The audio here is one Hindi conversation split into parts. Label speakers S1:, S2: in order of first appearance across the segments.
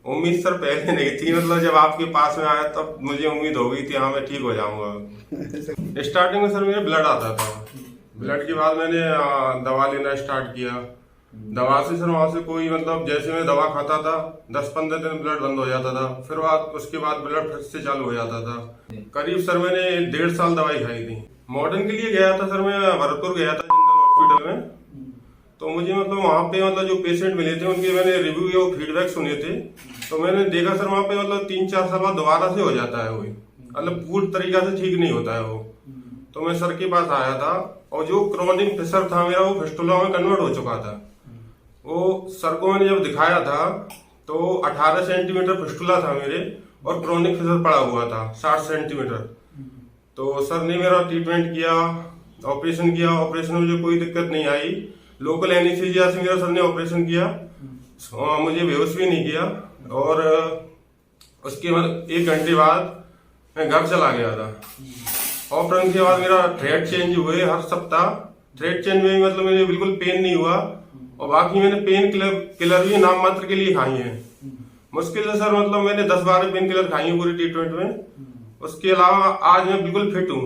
S1: उम्मीद सर पहले नहीं थी, मतलब जब आपके पास में आया तब मुझे उम्मीद हो गई थी हाँ मैं ठीक हो जाऊंगा। स्टार्टिंग में सर मेरे ब्लड आता था, ब्लड के बाद मैंने दवा लेना स्टार्ट किया। दवा से सर वहां से कोई मतलब जैसे मैं दवा खाता था 10-15 दिन ब्लड बंद हो जाता था, फिर उसके बाद ब्लड फिर से चालू हो जाता था। करीब सर मैंने 1.5 साल दवाई खाई थी। मॉडर्न के लिए गया था सर, मैं भरतपुर गया था जनरल हॉस्पिटल में। तो मुझे मतलब वहाँ पे मतलब जो पेशेंट मिले थे उनके मैंने रिव्यू और फीडबैक सुने थे। तो मैंने देखा सर वहाँ पे मतलब 3-4 साल बाद दोबारा से हो जाता है, वही मतलब पूरी तरीका से ठीक नहीं होता है वो। तो मैं सर के पास आया था और जो क्रॉनिक फिशर था मेरा वो फिस्टुला में कन्वर्ट हो चुका था। वो सर को मैंने जब दिखाया था तो 18 सेंटीमीटर फिस्टुला था मेरे और क्रॉनिक फिशर पड़ा हुआ था 60 सेंटीमीटर। तो सर ने मेरा ट्रीटमेंट किया, ऑपरेशन किया। ऑपरेशन में मुझे कोई दिक्कत नहीं आई। लोकल एनेस्थीसिया से मेरा सर ने ऑपरेशन किया, मुझे बेहोश भी नहीं किया। और उसके बाद 1 घंटे बाद मैं घर चला गया था। ऑपरेशन के बाद मेरा थ्रेड चेंज हुए हर सप्ताह। थ्रेड चेंज में मतलब मुझे बिल्कुल पेन नहीं हुआ और बाकी मैंने पेन किलर भी नाम मात्र के लिए खाई है। मुश्किल से सर मतलब मैंने 10-12 पेन किलर खाई है पूरी ट्रीटमेंट में। उसके अलावा आज मैं बिल्कुल फिट हूँ।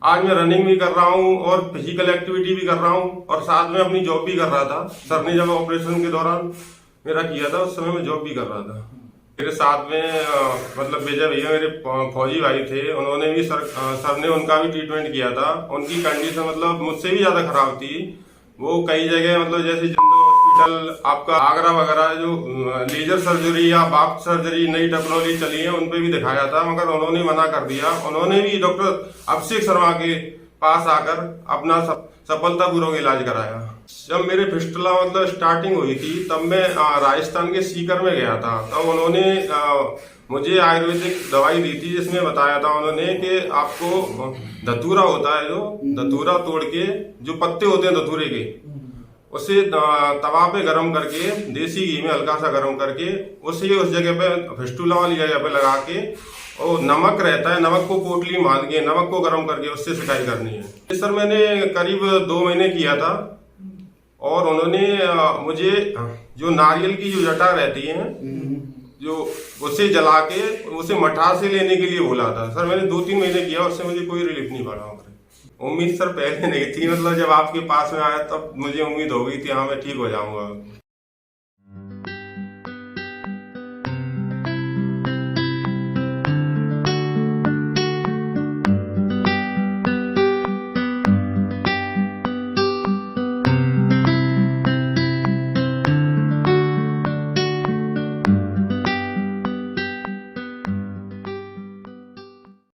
S1: आज मैं रनिंग भी कर रहा हूँ और फिजिकल एक्टिविटी भी कर रहा हूँ और साथ में अपनी जॉब भी कर रहा था। सर ने जब ऑपरेशन के दौरान मेरा किया था उस समय मैं जॉब भी कर रहा था। मेरे साथ में मतलब विजय भैया मेरे फौजी भाई थे, उन्होंने भी सर ने उनका भी ट्रीटमेंट किया था। उनकी कंडीशन मतलब मुझसे भी ज्यादा खराब थी। वो कई जगह मतलब जैसे जनरल हॉस्पिटल आपका आगरा वगैरह जो लेजर सर्जरी या बाप सर्जरी नई टेक्नोलॉजी चली है उन पे भी दिखाया था, मगर उन्होंने मना कर दिया। उन्होंने भी डॉक्टर अभिषेक शर्मा के पास आकर अपना सफलतापूर्वक इलाज कराया। जब मेरे फिस्टुला मतलब स्टार्टिंग हुई थी तब मैं राजस्थान के सीकर में गया था। तब उन्होंने मुझे आयुर्वेदिक दवाई दी थी जिसमें बताया था उन्होंने कि आपको धतूरा होता है, जो धतूरा तोड़ के जो पत्ते होते हैं धतूरे के उसे तवा पे गरम करके देसी घी में हल्का सा गरम करके उसे उस जगह पे फिस्टुला वाली जगह पे लगा के और नमक रहता है, नमक को पोटली मान के नमक को गरम करके उससे सिकाई करनी है। सर मैंने करीब 2 महीने किया था और उन्होंने मुझे जो नारियल की जो जटा रहती है जो उसे जला के उसे मठा से लेने के लिए बोला था। सर मैंने 2-3 महीने किया, उससे मुझे कोई रिलीफ नहीं पड़ा। उम्मीद सर पहले नहीं थी, मतलब जब आपके पास में आया तब मुझे उम्मीद हो गई थी हाँ मैं ठीक हो जाऊंगा।